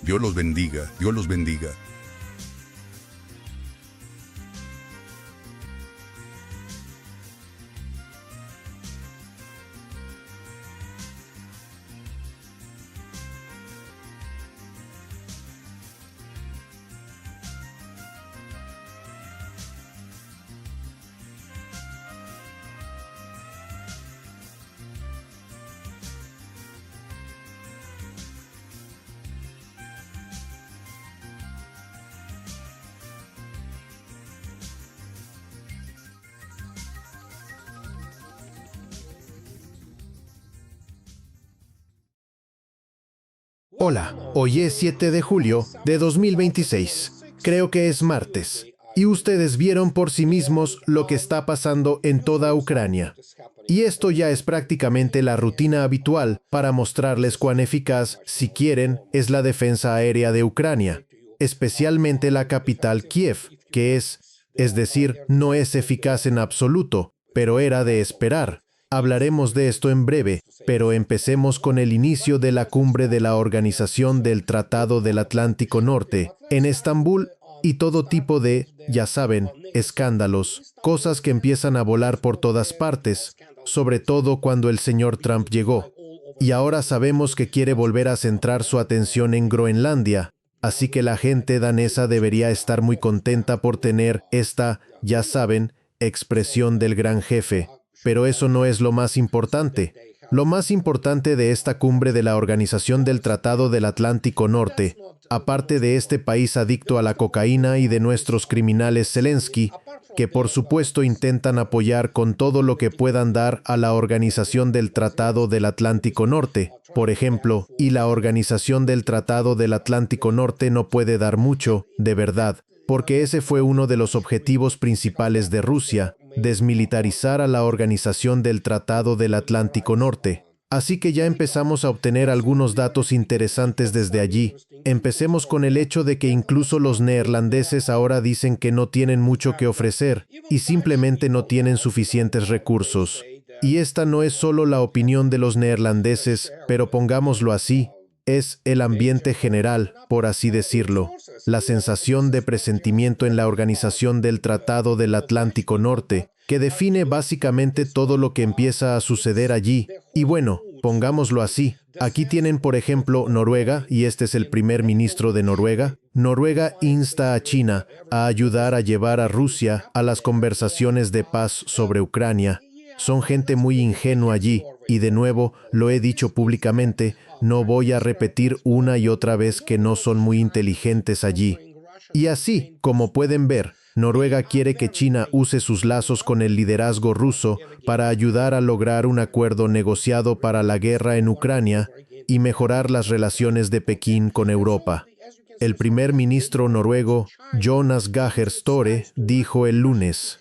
Dios los bendiga, Dios los bendiga. Hola, hoy es 7 de julio de 2026. Creo que es martes. Y ustedes vieron por sí mismos lo que está pasando en toda Ucrania. Y esto ya es prácticamente la rutina habitual para mostrarles cuán eficaz, si quieren, es la defensa aérea de Ucrania, especialmente la capital Kiev, que es decir, no es eficaz en absoluto, pero era de esperar. Hablaremos de esto en breve, pero empecemos con el inicio de la cumbre de la Organización del Tratado del Atlántico Norte, en Estambul, y todo tipo de, ya saben, escándalos, cosas que empiezan a volar por todas partes, sobre todo cuando el señor Trump llegó. Y ahora sabemos que quiere volver a centrar su atención en Groenlandia, así que la gente danesa debería estar muy contenta por tener esta, ya saben, expresión del gran jefe. Pero eso no es lo más importante. Lo más importante de esta cumbre de la Organización del Tratado del Atlántico Norte, aparte de este país adicto a la cocaína y de nuestros criminales Zelensky, que por supuesto intentan apoyar con todo lo que puedan dar a la Organización del Tratado del Atlántico Norte, por ejemplo, y la Organización del Tratado del Atlántico Norte no puede dar mucho, de verdad, porque ese fue uno de los objetivos principales de Rusia, desmilitarizar a la Organización del Tratado del Atlántico Norte. Así que ya empezamos a obtener algunos datos interesantes desde allí. Empecemos con el hecho de que incluso los neerlandeses ahora dicen que no tienen mucho que ofrecer y simplemente no tienen suficientes recursos. Y esta no es solo la opinión de los neerlandeses, pero pongámoslo así, es el ambiente general, por así decirlo. La sensación de presentimiento en la Organización del Tratado del Atlántico Norte, que define básicamente todo lo que empieza a suceder allí. Y bueno, pongámoslo así. Aquí tienen, por ejemplo, Noruega, y este es el primer ministro de Noruega. Noruega insta a China a ayudar a llevar a Rusia a las conversaciones de paz sobre Ucrania. Son gente muy ingenua allí, y de nuevo, lo he dicho públicamente, no voy a repetir una y otra vez que no son muy inteligentes allí. Y así, como pueden ver, Noruega quiere que China use sus lazos con el liderazgo ruso para ayudar a lograr un acuerdo negociado para la guerra en Ucrania y mejorar las relaciones de Pekín con Europa. El primer ministro noruego, Jonas Gahr Støre, dijo el lunes: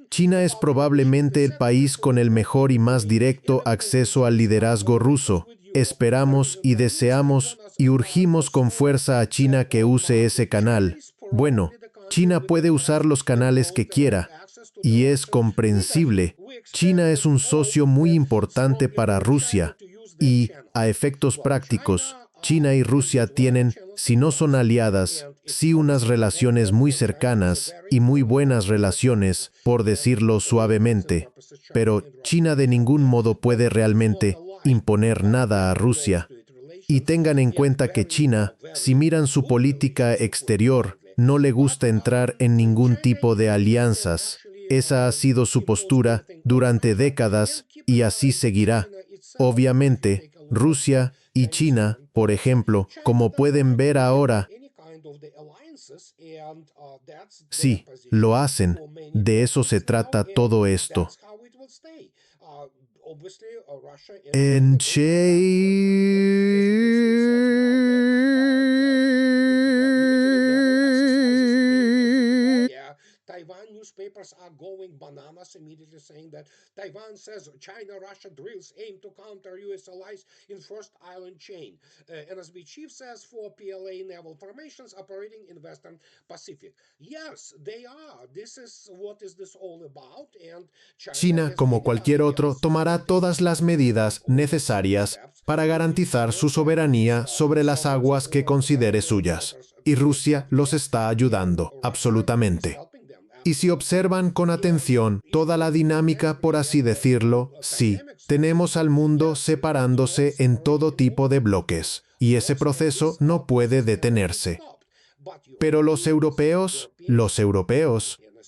China es probablemente el país con el mejor y más directo acceso al liderazgo ruso. Esperamos y deseamos y urgimos con fuerza a China que use ese canal. Bueno, China puede usar los canales que quiera, y es comprensible. China es un socio muy importante para Rusia, y, a efectos prácticos, China y Rusia tienen, si no son aliadas, sí unas relaciones muy cercanas y muy buenas relaciones, por decirlo suavemente. Pero China de ningún modo puede realmente imponer nada a Rusia. Y tengan en cuenta que China, si miran su política exterior, no le gusta entrar en ningún tipo de alianzas. Esa ha sido su postura durante décadas y así seguirá. Obviamente, Rusia y China, por ejemplo, como pueden ver ahora, sí, lo hacen. De eso se trata todo esto. En Taiwan newspapers are going bananas immediately saying that Taiwan says China, Russia drills aim to counter U.S. allies in first island chain. NSB chief says 4 PLA naval formations operating in Western Pacific. Yes, they are. This is what is this all about. And China China, has como given us, cualquier otro, yes, tomará todas las medidas necesarias para garantizar su soberanía sobre las aguas que considere suyas. Y Rusia los está ayudando, absolutamente. Y si observan con atención toda la dinámica, por así decirlo, sí, tenemos al mundo separándose en todo tipo de bloques, y ese proceso no puede detenerse. Pero los europeos,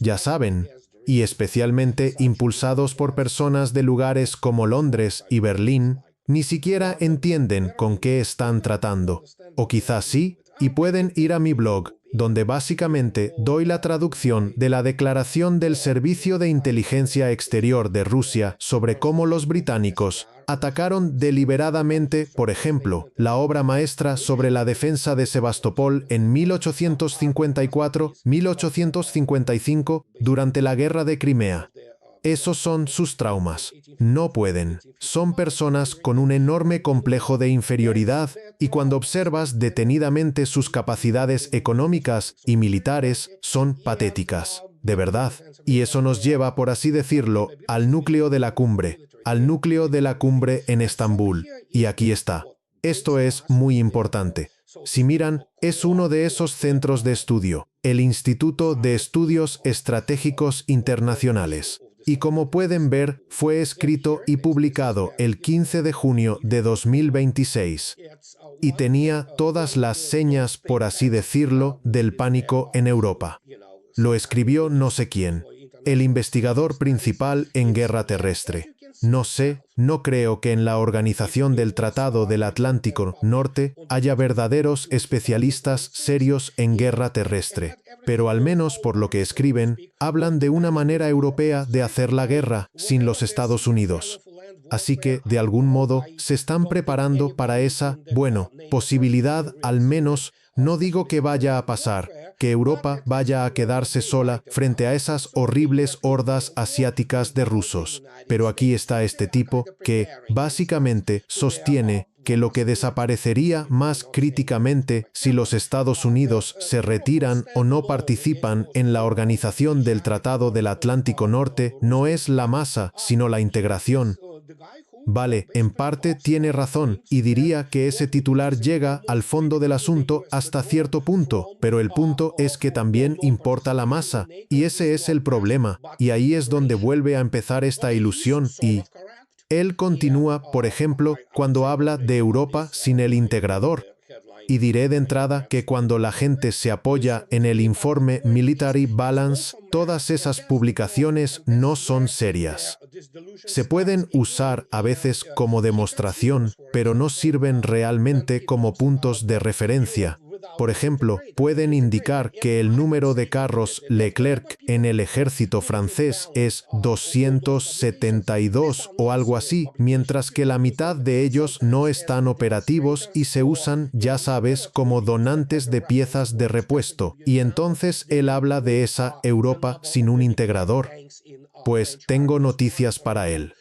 ya saben, y especialmente impulsados por personas de lugares como Londres y Berlín, ni siquiera entienden con qué están tratando. O quizás sí, y pueden ir a mi blog, donde básicamente doy la traducción de la declaración del Servicio de Inteligencia Exterior de Rusia sobre cómo los británicos atacaron deliberadamente, por ejemplo, la obra maestra sobre la defensa de Sebastopol en 1854-1855 durante la Guerra de Crimea. Esos son sus traumas. No pueden. Son personas con un enorme complejo de inferioridad y cuando observas detenidamente sus capacidades económicas y militares, son patéticas. De verdad. Y eso nos lleva, por así decirlo, al núcleo de la cumbre. Al núcleo de la cumbre en Estambul. Y aquí está. Esto es muy importante. Si miran, es uno de esos centros de estudio, el Instituto de Estudios Estratégicos Internacionales. Y como pueden ver, fue escrito y publicado el 15 de junio de 2026. Y tenía todas las señas, por así decirlo, del pánico en Europa. Lo escribió no sé quién, el investigador principal en guerra terrestre. No sé, no creo que en la organización del Tratado del Atlántico Norte haya verdaderos especialistas serios en guerra terrestre, pero al menos por lo que escriben, hablan de una manera europea de hacer la guerra sin los Estados Unidos. Así que, de algún modo, se están preparando para esa, posibilidad al menos. No digo que vaya a pasar, que Europa vaya a quedarse sola frente a esas horribles hordas asiáticas de rusos. Pero aquí está este tipo que, básicamente, sostiene que lo que desaparecería más críticamente si los Estados Unidos se retiran o no participan en la organización del Tratado del Atlántico Norte no es la masa, sino la integración. Vale, en parte tiene razón, y diría que ese titular llega al fondo del asunto hasta cierto punto, pero el punto es que también importa la masa, y ese es el problema, y ahí es donde vuelve a empezar esta ilusión, y él continúa, por ejemplo, cuando habla de Europa sin el integrador. Y diré de entrada que cuando la gente se apoya en el informe Military Balance, todas esas publicaciones no son serias. Se pueden usar a veces como demostración, pero no sirven realmente como puntos de referencia. Por ejemplo, pueden indicar que el número de carros Leclerc en el ejército francés es 272 o algo así, mientras que la mitad de ellos no están operativos y se usan, ya sabes, como donantes de piezas de repuesto. Y entonces él habla de esa Europa sin un integrador. Pues tengo noticias para él.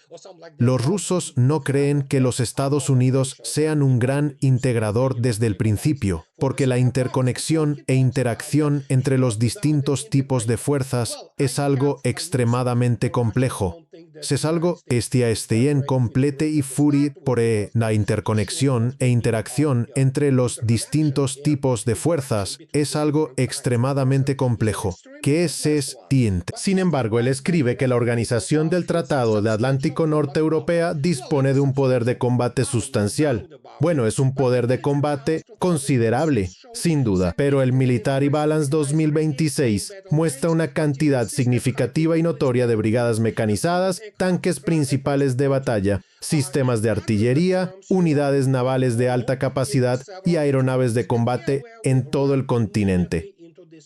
Los rusos no creen que los Estados Unidos sean un gran integrador desde el principio, porque la interconexión e interacción entre los distintos tipos de fuerzas es algo extremadamente complejo. Es algo en complete y fury por la interconexión e interacción entre los distintos tipos de fuerzas es algo extremadamente complejo. ¿Qué es tient? Sin embargo, él escribe que la organización del Tratado del Atlántico Norte Europea dispone de un poder de combate sustancial. Bueno, es un poder de combate considerable, sin duda, pero el Military Balance 2026 muestra una cantidad significativa y notoria de brigadas mecanizadas, tanques principales de batalla, sistemas de artillería, unidades navales de alta capacidad y aeronaves de combate en todo el continente.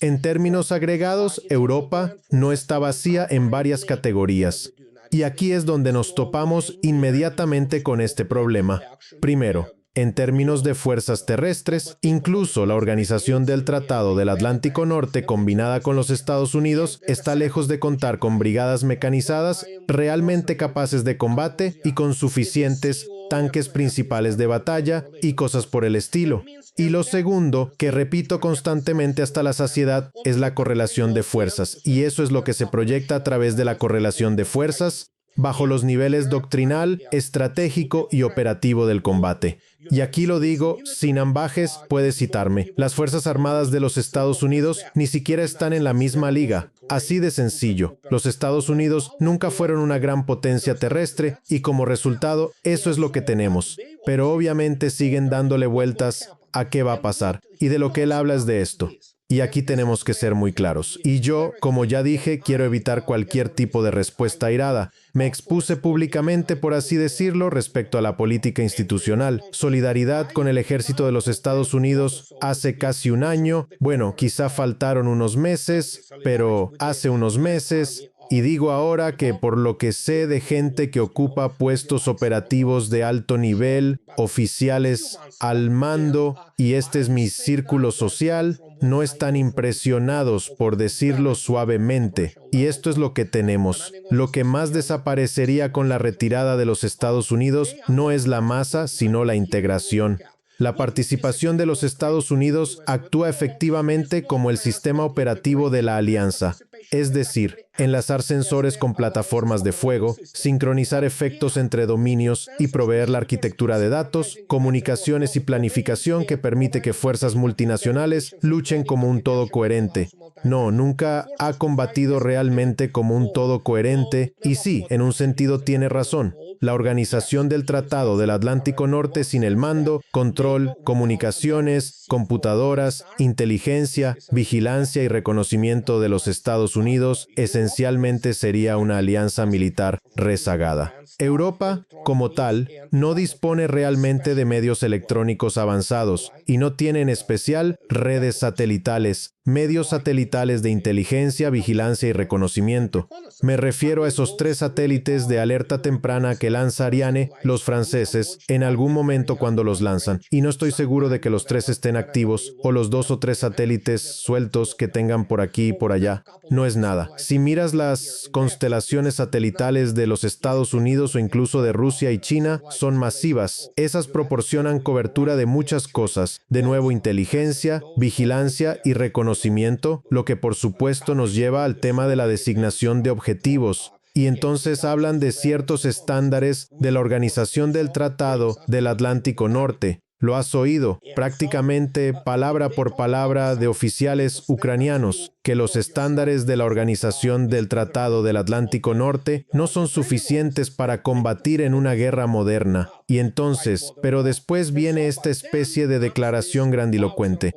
En términos agregados, Europa no está vacía en varias categorías. Y aquí es donde nos topamos inmediatamente con este problema. Primero, en términos de fuerzas terrestres, incluso la organización del Tratado del Atlántico Norte combinada con los Estados Unidos está lejos de contar con brigadas mecanizadas realmente capaces de combate y con suficientes tanques principales de batalla y cosas por el estilo. Y lo segundo, que repito constantemente hasta la saciedad, es la correlación de fuerzas. Y eso es lo que se proyecta a través de la correlación de fuerzas. bajo los niveles doctrinal, estratégico y operativo del combate. Y aquí lo digo, sin ambajes, puedes citarme. Las Fuerzas Armadas de los Estados Unidos ni siquiera están en la misma liga. Así de sencillo. Los Estados Unidos nunca fueron una gran potencia terrestre y como resultado, eso es lo que tenemos. Pero obviamente siguen dándole vueltas a qué va a pasar. Y de lo que él habla es de esto. Y aquí tenemos que ser muy claros. Y yo, como ya dije, quiero evitar cualquier tipo de respuesta airada. Me expuse públicamente, por así decirlo, respecto a la política institucional. Solidaridad con el ejército de los Estados Unidos hace casi un año. Bueno, quizá faltaron unos meses, pero hace unos meses. Y digo ahora que por lo que sé de gente que ocupa puestos operativos de alto nivel, oficiales al mando, y este es mi círculo social, no están impresionados, por decirlo suavemente. Y esto es lo que tenemos. Lo que más desaparecería con la retirada de los Estados Unidos no es la masa, sino la integración. La participación de los Estados Unidos actúa efectivamente como el sistema operativo de la alianza. Es decir, enlazar sensores con plataformas de fuego, sincronizar efectos entre dominios y proveer la arquitectura de datos, comunicaciones y planificación que permite que fuerzas multinacionales luchen como un todo coherente. No, nunca ha combatido realmente como un todo coherente, y sí, en un sentido tiene razón. La organización del Tratado del Atlántico Norte sin el mando, control, comunicaciones, computadoras, inteligencia, vigilancia y reconocimiento de los Estados Unidos esencialmente sería una alianza militar rezagada. Europa, como tal, no dispone realmente de medios electrónicos avanzados y no tiene en especial redes satelitales, medios satelitales de inteligencia, vigilancia y reconocimiento. Me refiero a esos 3 satélites de alerta temprana que lanza Ariane, los franceses, en algún momento cuando los lanzan. Y no estoy seguro de que los 3 estén activos, o los 2 o 3 satélites sueltos que tengan por aquí y por allá. No es nada. Si miras las constelaciones satelitales de los Estados Unidos o incluso de Rusia y China, son masivas. Esas proporcionan cobertura de muchas cosas. De nuevo, inteligencia, vigilancia y reconocimiento, lo que por supuesto nos lleva al tema de la designación de objetivos. Y entonces hablan de ciertos estándares de la Organización del Tratado del Atlántico Norte. Lo has oído, prácticamente palabra por palabra de oficiales ucranianos, que los estándares de la Organización del Tratado del Atlántico Norte no son suficientes para combatir en una guerra moderna. Y entonces, pero después viene esta especie de declaración grandilocuente.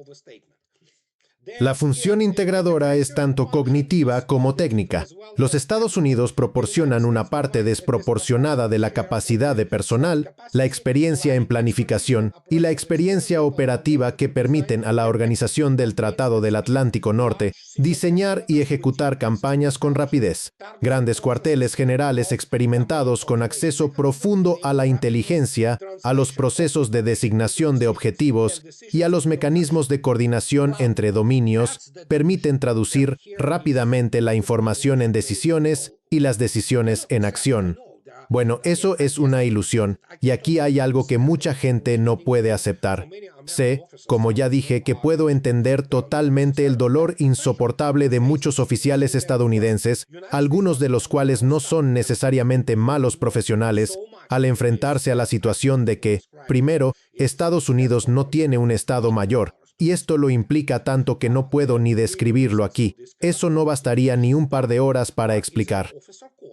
La función integradora es tanto cognitiva como técnica. Los Estados Unidos proporcionan una parte desproporcionada de la capacidad de personal, la experiencia en planificación y la experiencia operativa que permiten a la Organización del Tratado del Atlántico Norte diseñar y ejecutar campañas con rapidez. Grandes cuarteles generales experimentados con acceso profundo a la inteligencia, a los procesos de designación de objetivos y a los mecanismos de coordinación entre dominios permiten traducir rápidamente la información en decisiones y las decisiones en acción. Bueno, eso es una ilusión, y aquí hay algo que mucha gente no puede aceptar. Sé, como ya dije, que puedo entender totalmente el dolor insoportable de muchos oficiales estadounidenses, algunos de los cuales no son necesariamente malos profesionales, al enfrentarse a la situación de que, primero, Estados Unidos no tiene un Estado mayor, y esto lo implica tanto que no puedo ni describirlo aquí. Eso no bastaría ni un par de horas para explicar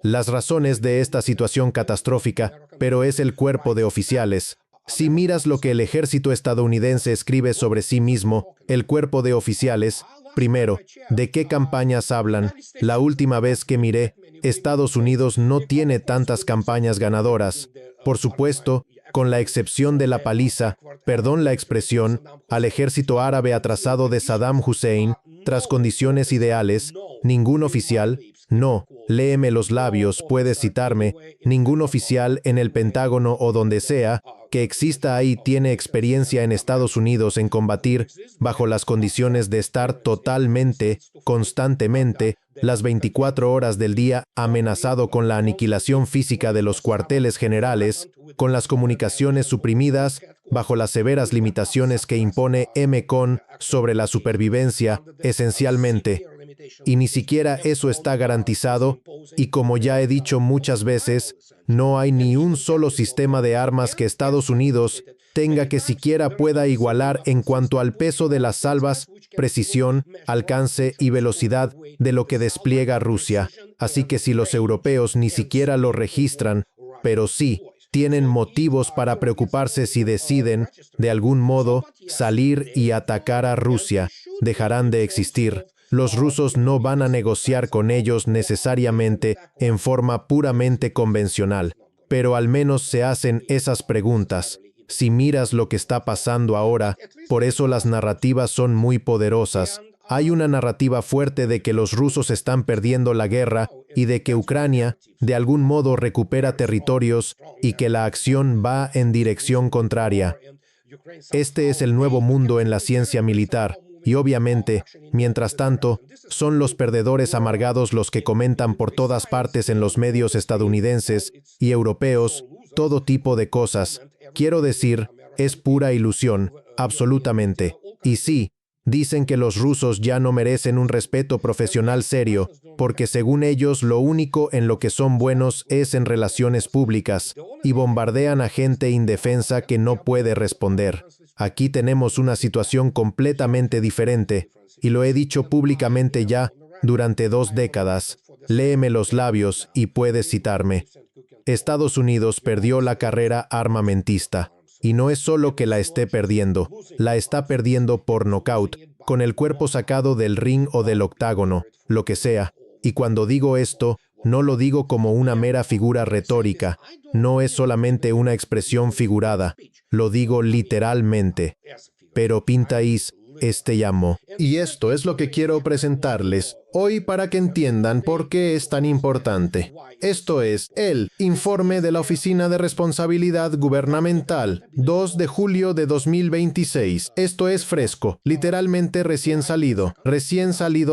las razones de esta situación catastrófica, pero es el cuerpo de oficiales. Si miras lo que el ejército estadounidense escribe sobre sí mismo, el cuerpo de oficiales, primero, ¿de qué campañas hablan? La última vez que miré, Estados Unidos no tiene tantas campañas ganadoras. Por supuesto, con la excepción de la paliza, perdón la expresión, al ejército árabe atrasado de Saddam Hussein, tras condiciones ideales, ningún oficial, no, léeme los labios, puedes citarme, ningún oficial en el Pentágono o donde sea, que exista ahí tiene experiencia en Estados Unidos en combatir, bajo las condiciones de estar totalmente, constantemente, las 24 horas del día amenazado con la aniquilación física de los cuarteles generales, con las comunicaciones suprimidas, bajo las severas limitaciones que impone MCON sobre la supervivencia, esencialmente. y ni siquiera eso está garantizado, y como ya he dicho muchas veces, no hay ni un solo sistema de armas que Estados Unidos tenga que siquiera pueda igualar en cuanto al peso de las salvas, precisión, alcance y velocidad de lo que despliega Rusia. Así que si los europeos ni siquiera lo registran, pero sí tienen motivos para preocuparse si deciden, de algún modo, salir y atacar a Rusia, dejarán de existir. Los rusos no van a negociar con ellos necesariamente en forma puramente convencional, pero al menos se hacen esas preguntas. Si miras lo que está pasando ahora, por eso las narrativas son muy poderosas. Hay una narrativa fuerte de que los rusos están perdiendo la guerra y de que Ucrania, de algún modo, recupera territorios y que la acción va en dirección contraria. Este es el nuevo mundo en la ciencia militar. Y obviamente, mientras tanto, son los perdedores amargados los que comentan por todas partes en los medios estadounidenses y europeos todo tipo de cosas. Quiero decir, es pura ilusión, absolutamente. Y sí, dicen que los rusos ya no merecen un respeto profesional serio, porque según ellos lo único en lo que son buenos es en relaciones públicas, y bombardean a gente indefensa que no puede responder. Aquí tenemos una situación completamente diferente, y lo he dicho públicamente ya durante 2 décadas. Léeme los labios y puedes citarme. Estados Unidos perdió la carrera armamentista. Y no es solo que la esté perdiendo, la está perdiendo por nocaut, con el cuerpo sacado del ring o del octágono, lo que sea. Y cuando digo esto, no lo digo como una mera figura retórica, no es solamente una expresión figurada, lo digo literalmente. Pero Pintais llamó. Y esto es lo que quiero presentarles hoy para que entiendan por qué es tan importante. Esto es el Informe de la Oficina de Responsabilidad Gubernamental, 2 de julio de 2026. Esto es fresco, literalmente recién salido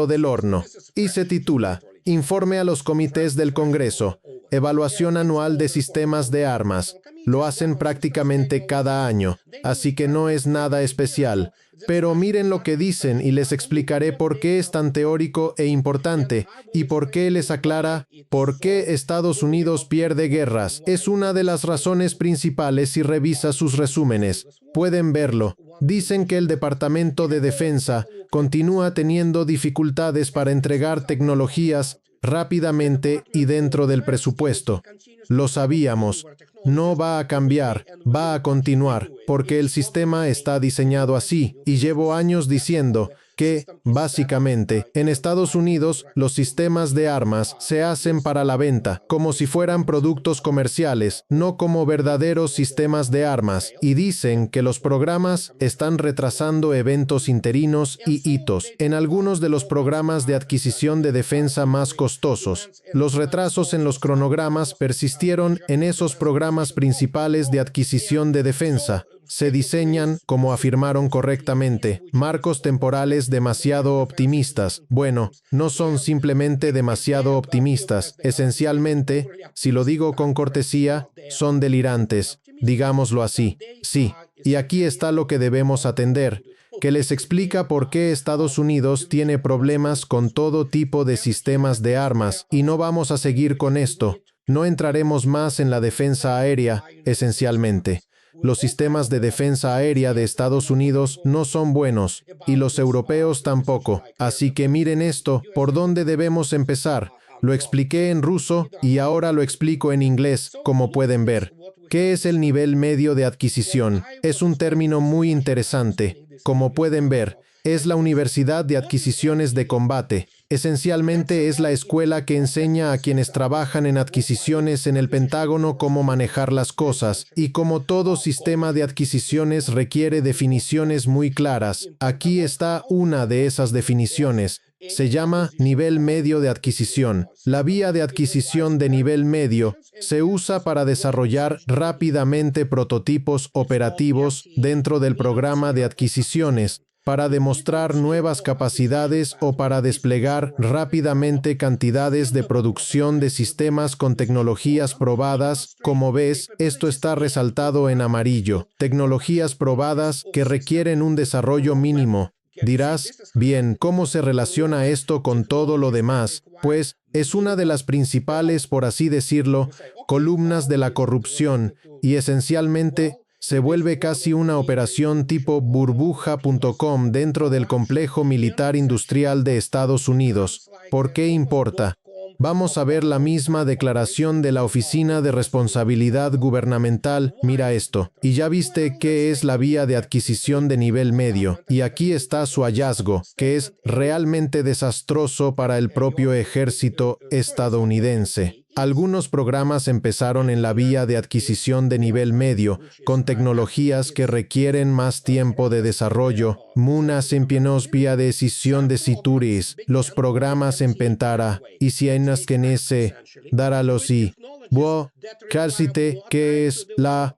del horno. Y se titula Informe a los comités del Congreso, Evaluación anual de sistemas de armas. Lo hacen prácticamente cada año, así que no es nada especial. Pero miren lo que dicen y les explicaré por qué es tan teórico e importante y por qué les aclara por qué Estados Unidos pierde guerras. Es una de las razones principales si revisa sus resúmenes. Pueden verlo. Dicen que el Departamento de Defensa continúa teniendo dificultades para entregar tecnologías rápidamente y dentro del presupuesto. Lo sabíamos. No va a cambiar, va a continuar, porque el sistema está diseñado así, y llevo años diciendo que, básicamente, en Estados Unidos, los sistemas de armas se hacen para la venta, como si fueran productos comerciales, no como verdaderos sistemas de armas, y dicen que los programas están retrasando eventos interinos y hitos en algunos de los programas de adquisición de defensa más costosos. Los retrasos en los cronogramas persistieron en esos programas principales de adquisición de defensa. Se diseñan, como afirmaron correctamente, marcos temporales demasiado optimistas. Bueno, no son simplemente demasiado optimistas. Esencialmente, si lo digo con cortesía, son delirantes, digámoslo así. Sí, y aquí está lo que debemos atender, que les explica por qué Estados Unidos tiene problemas con todo tipo de sistemas de armas, y no vamos a seguir con esto. No entraremos más en la defensa aérea, esencialmente. Los sistemas de defensa aérea de Estados Unidos no son buenos, y los europeos tampoco. Así que miren esto, ¿por dónde debemos empezar? Lo expliqué en ruso y ahora lo explico en inglés, como pueden ver. ¿Qué es el nivel medio de adquisición? Es un término muy interesante. Como pueden ver, es la Universidad de Adquisiciones de Combate. Esencialmente es la escuela que enseña a quienes trabajan en adquisiciones en el Pentágono cómo manejar las cosas, y como todo sistema de adquisiciones requiere definiciones muy claras. Aquí está una de esas definiciones. Se llama nivel medio de adquisición. La vía de adquisición de nivel medio se usa para desarrollar rápidamente prototipos operativos dentro del programa de adquisiciones, para demostrar nuevas capacidades o para desplegar rápidamente cantidades de producción de sistemas con tecnologías probadas. Como ves, esto está resaltado en amarillo. Tecnologías probadas que requieren un desarrollo mínimo. Dirás, bien, ¿cómo se relaciona esto con todo lo demás? Pues es una de las principales, por así decirlo, columnas de la corrupción y esencialmente se vuelve casi una operación tipo burbuja.com dentro del complejo militar industrial de Estados Unidos. ¿Por qué importa? Vamos a ver la misma declaración de la Oficina de Responsabilidad Gubernamental. Mira esto. Y ya viste qué es la vía de adquisición de nivel medio. Y aquí está su hallazgo, que es realmente desastroso para el propio ejército estadounidense. Algunos programas empezaron en la vía de adquisición de nivel medio, con tecnologías que requieren más tiempo de desarrollo. Muna sempienospia decisión de situris, los programas en Pentara, y si hay naskenese, dáralos y. Bo, calcite, que es la.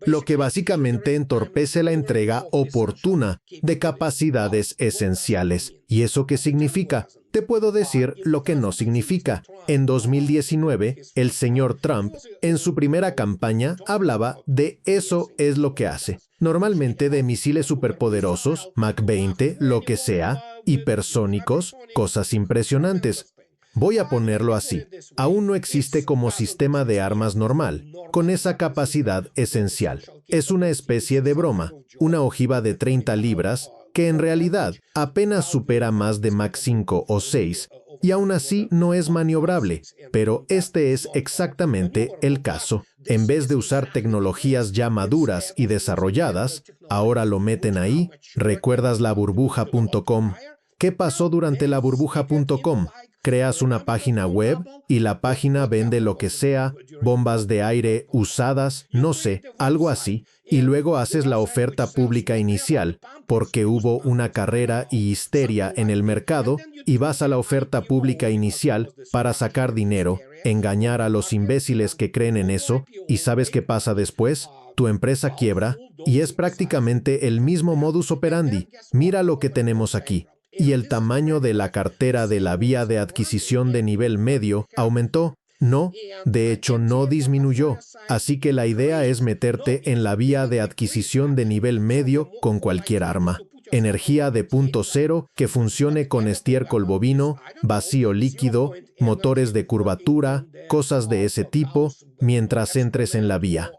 Lo que básicamente entorpece la entrega oportuna de capacidades esenciales. ¿Y eso qué significa? Te puedo decir lo que no significa. En 2019, el señor Trump, en su primera campaña, hablaba de eso es lo que hace. Normalmente de misiles superpoderosos, Mach 20, lo que sea, hipersónicos, cosas impresionantes. Voy a ponerlo así. Aún no existe como sistema de armas normal, con esa capacidad esencial. Es una especie de broma, una ojiva de 30 libras, que en realidad apenas supera más de Mach 5 o 6, y aún así no es maniobrable. Pero este es exactamente el caso. En vez de usar tecnologías ya maduras y desarrolladas, ahora lo meten ahí. ¿Recuerdas la burbuja.com? ¿Qué pasó durante la burbuja.com? Creas una página web y la página vende lo que sea, bombas de aire usadas, no sé, algo así, y luego haces la oferta pública inicial, porque hubo una carrera y histeria en el mercado, y vas a la oferta pública inicial para sacar dinero, engañar a los imbéciles que creen en eso, y ¿sabes qué pasa después? Tu empresa quiebra, y es prácticamente el mismo modus operandi. Mira lo que tenemos aquí. Y el tamaño de la cartera de la vía de adquisición de nivel medio aumentó. No, de hecho no disminuyó. Así que la idea es meterte en la vía de adquisición de nivel medio con cualquier arma. Energía de punto cero que funcione con estiércol bovino, vacío líquido, motores de curvatura, cosas de ese tipo, mientras entres en la vía.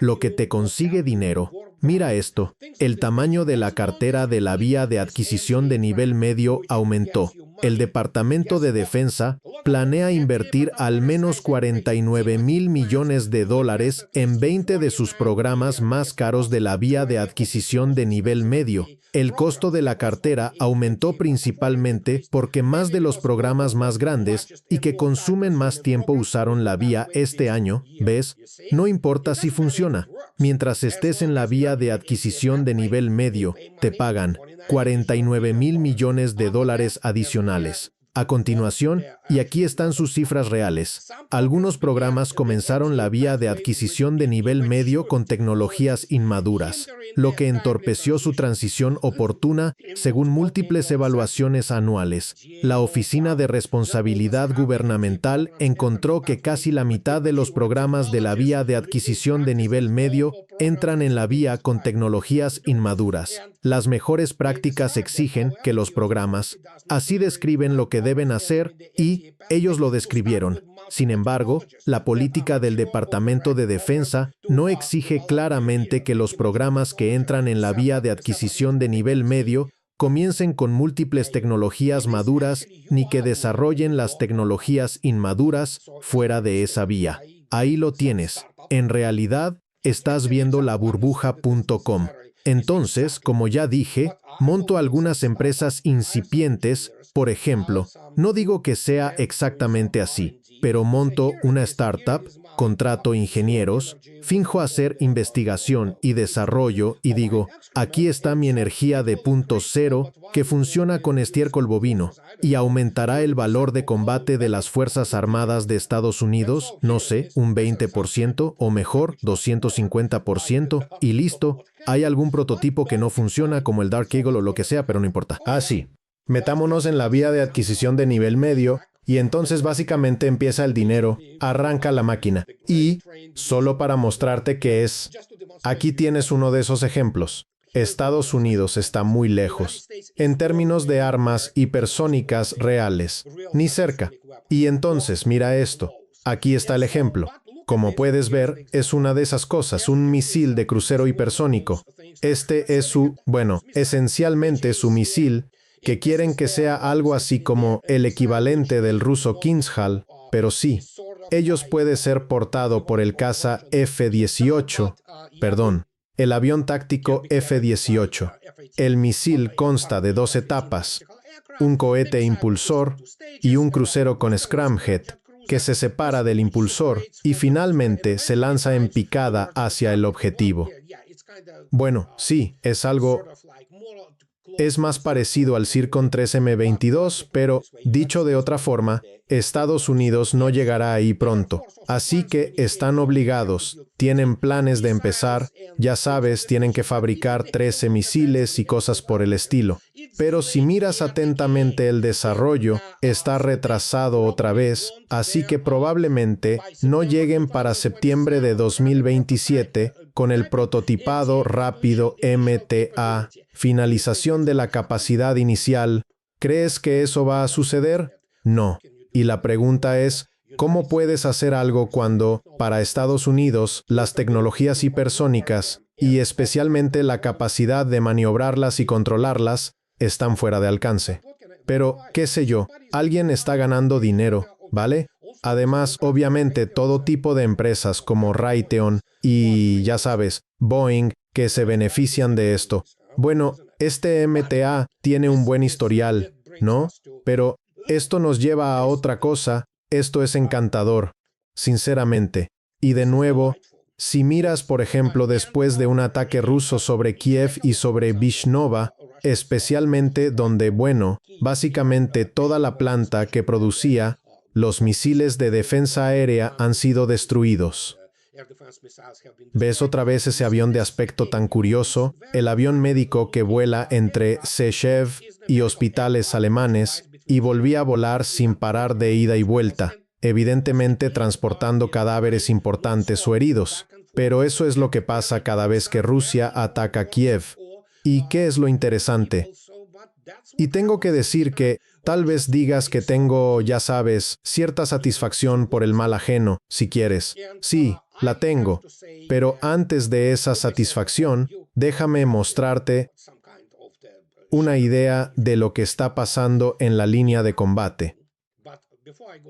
Lo que te consigue dinero. Mira esto, el tamaño de la cartera de la vía de adquisición de nivel medio aumentó. El Departamento de Defensa planea invertir al menos 49,000 millones de dólares en 20 de sus programas más caros de la vía de adquisición de nivel medio. El costo de la cartera aumentó principalmente porque más de los programas más grandes y que consumen más tiempo usaron la vía este año, ¿ves? No importa si funciona. Mientras estés en la vía de adquisición de nivel medio, te pagan 49,000 millones de dólares adicionales. A continuación, y aquí están sus cifras reales, algunos programas comenzaron la vía de adquisición de nivel medio con tecnologías inmaduras, lo que entorpeció su transición oportuna según múltiples evaluaciones anuales. La Oficina de Responsabilidad Gubernamental encontró que casi la mitad de los programas de la vía de adquisición de nivel medio entran en la vía con tecnologías inmaduras. Las mejores prácticas exigen que los programas así describen lo que deben hacer y ellos lo describieron. Sin embargo, la política del Departamento de Defensa no exige claramente que los programas que entran en la vía de adquisición de nivel medio comiencen con múltiples tecnologías maduras ni que desarrollen las tecnologías inmaduras fuera de esa vía. Ahí lo tienes. En realidad, estás viendo la burbuja.com. Entonces, como ya dije, monto algunas empresas incipientes, por ejemplo, no digo que sea exactamente así, pero monto una startup, contrato ingenieros, finjo hacer investigación y desarrollo y digo, aquí está mi energía de punto cero que funciona con estiércol bovino y aumentará el valor de combate de las Fuerzas Armadas de Estados Unidos, no sé, un 20% o mejor, 250% y listo. Hay algún prototipo que no funciona como el Dark Eagle o lo que sea, pero no importa. Sí. Metámonos en la vía de adquisición de nivel medio y entonces básicamente empieza el dinero, arranca la máquina. Y, solo para mostrarte que es Aquí tienes uno de esos ejemplos. Estados Unidos está muy lejos, en términos de armas hipersónicas reales, ni cerca. Y entonces, mira esto. Aquí está el ejemplo. Como puedes ver, es una de esas cosas, un misil de crucero hipersónico. Este es esencialmente su misil, que quieren que sea algo así como el equivalente del ruso Kinzhal, pero sí, ellos puede ser portado por el caza F-18, el avión táctico F-18. El misil consta de 2 etapas, un cohete impulsor y un crucero con scramjet, que se separa del impulsor y finalmente se lanza en picada hacia el objetivo. Bueno, sí, es más parecido al Zircon 3M22, pero, dicho de otra forma, Estados Unidos no llegará ahí pronto. Así que están obligados, tienen planes de empezar, ya sabes, tienen que fabricar 13 misiles y cosas por el estilo. Pero si miras atentamente el desarrollo, está retrasado otra vez, así que probablemente no lleguen para septiembre de 2027 con el prototipado rápido MTA, finalización de la capacidad inicial. ¿Crees que eso va a suceder? No. Y la pregunta es, ¿cómo puedes hacer algo cuando, para Estados Unidos, las tecnologías hipersónicas, y especialmente la capacidad de maniobrarlas y controlarlas, están fuera de alcance? Pero, qué sé yo, alguien está ganando dinero, ¿vale? Además, obviamente, todo tipo de empresas como Raytheon y, ya sabes, Boeing, que se benefician de esto. Bueno, este MTA tiene un buen historial, ¿no? Pero esto nos lleva a otra cosa. Esto es encantador, sinceramente. Y de nuevo, si miras, por ejemplo, después de un ataque ruso sobre Kiev y sobre Vishnova, especialmente donde, básicamente toda la planta que producía los misiles de defensa aérea han sido destruidos. ¿Ves otra vez ese avión de aspecto tan curioso? El avión médico que vuela entre Secheve y hospitales alemanes y volvía a volar sin parar de ida y vuelta, evidentemente transportando cadáveres importantes o heridos. Pero eso es lo que pasa cada vez que Rusia ataca Kiev. ¿Y qué es lo interesante? Y tengo que decir que tal vez digas que tengo, ya sabes, cierta satisfacción por el mal ajeno, si quieres. Sí, la tengo. Pero antes de esa satisfacción, déjame mostrarte una idea de lo que está pasando en la línea de combate.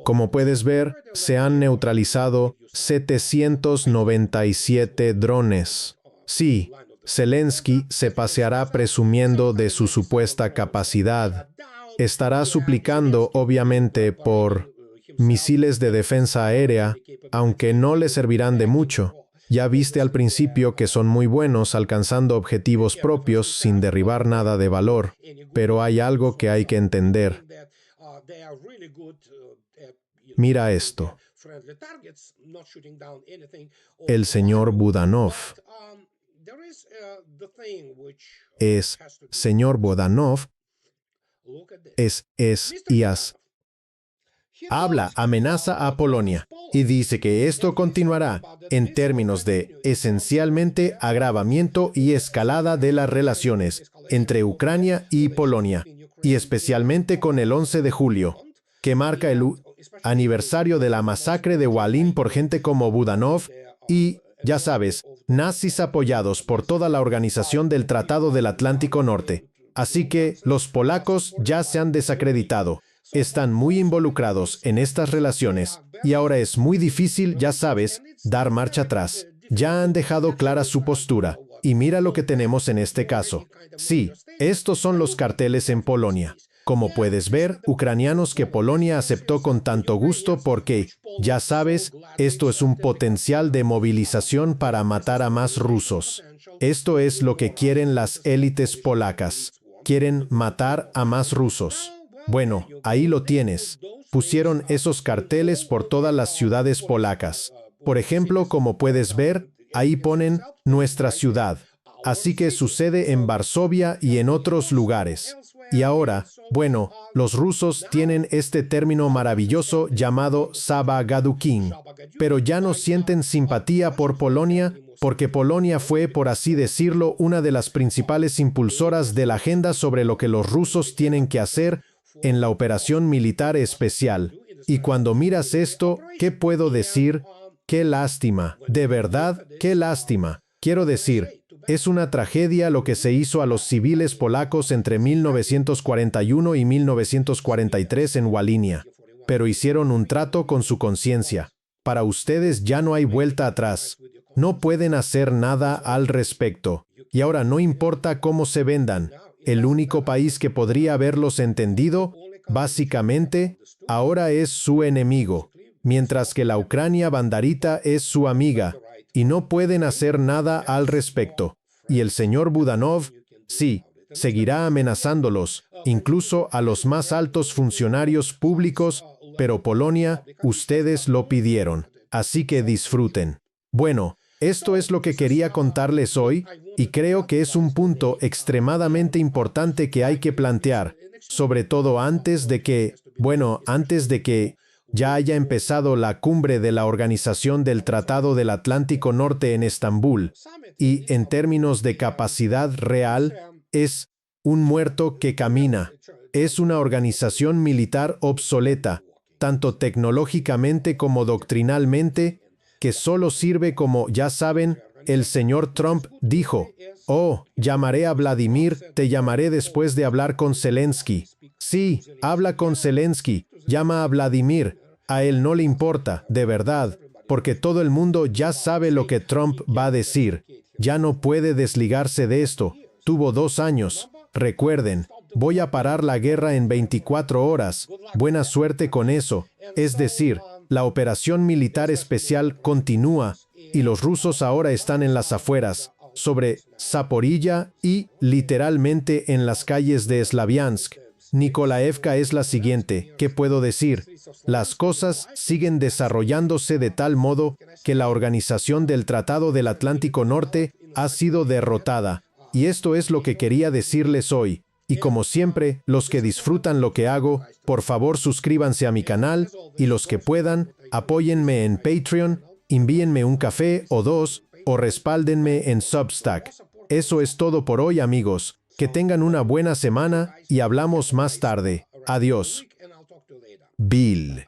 Como puedes ver, se han neutralizado 797 drones. Sí, Zelensky se paseará presumiendo de su supuesta capacidad. Estará suplicando, obviamente, por misiles de defensa aérea, aunque no le servirán de mucho. Ya viste al principio que son muy buenos alcanzando objetivos propios sin derribar nada de valor. Pero hay algo que hay que entender. Mira esto. El señor Budanov amenaza a Polonia y dice que esto continuará en términos de, esencialmente, agravamiento y escalada de las relaciones entre Ucrania y Polonia, y especialmente con el 11 de julio, que marca el aniversario de la masacre de Volyn por gente como Budanov y, ya sabes, nazis apoyados por toda la organización del Tratado del Atlántico Norte. Así que los polacos ya se han desacreditado. Están muy involucrados en estas relaciones y ahora es muy difícil, ya sabes, dar marcha atrás. Ya han dejado clara su postura. Y mira lo que tenemos en este caso. Sí, estos son los carteles en Polonia. Como puedes ver, ucranianos que Polonia aceptó con tanto gusto porque, ya sabes, esto es un potencial de movilización para matar a más rusos. Esto es lo que quieren las élites polacas. Quieren matar a más rusos. Bueno, ahí lo tienes. Pusieron esos carteles por todas las ciudades polacas. Por ejemplo, como puedes ver, ahí ponen nuestra ciudad. Así que sucede en Varsovia y en otros lugares. Y ahora, bueno, los rusos tienen este término maravilloso llamado Sabagadukin, pero ya no sienten simpatía por Polonia, porque Polonia fue, por así decirlo, una de las principales impulsoras de la agenda sobre lo que los rusos tienen que hacer en la operación militar especial. Y cuando miras esto, ¿qué puedo decir? ¡Qué lástima! De verdad, qué lástima. Quiero decir, es una tragedia lo que se hizo a los civiles polacos entre 1941 y 1943 en Walinia, pero hicieron un trato con su conciencia. Para ustedes ya no hay vuelta atrás. No pueden hacer nada al respecto. Y ahora no importa cómo se vendan. El único país que podría haberlos entendido, básicamente, ahora es su enemigo, mientras que la Ucrania bandarita es su amiga, y no pueden hacer nada al respecto. Y el señor Budanov, sí, seguirá amenazándolos, incluso a los más altos funcionarios públicos, pero Polonia, ustedes lo pidieron, así que disfruten. Bueno, esto es lo que quería contarles hoy, y creo que es un punto extremadamente importante que hay que plantear, sobre todo antes de que ya haya empezado la cumbre de la Organización del Tratado del Atlántico Norte en Estambul, y en términos de capacidad real, es un muerto que camina. Es una organización militar obsoleta, tanto tecnológicamente como doctrinalmente, que solo sirve como, ya saben, el señor Trump dijo, «Oh, llamaré a Vladimir, te llamaré después de hablar con Zelensky». Sí, habla con Zelensky, llama a Vladimir. A él no le importa, de verdad, porque todo el mundo ya sabe lo que Trump va a decir. Ya no puede desligarse de esto. Tuvo 2 años. Recuerden, voy a parar la guerra en 24 horas. Buena suerte con eso. Es decir, la operación militar especial continúa y los rusos ahora están en las afueras, sobre Zaporilla y, literalmente, en las calles de Slaviansk. Nikolaevka es la siguiente. ¿Qué puedo decir? Las cosas siguen desarrollándose de tal modo que la Organización del Tratado del Atlántico Norte ha sido derrotada. Y esto es lo que quería decirles hoy. Y como siempre, los que disfrutan lo que hago, por favor suscríbanse a mi canal, y los que puedan, apóyenme en Patreon, envíenme un café o 2, o respáldenme en Substack. Eso es todo por hoy, amigos. Que tengan una buena semana y hablamos más tarde. Adiós. Bill.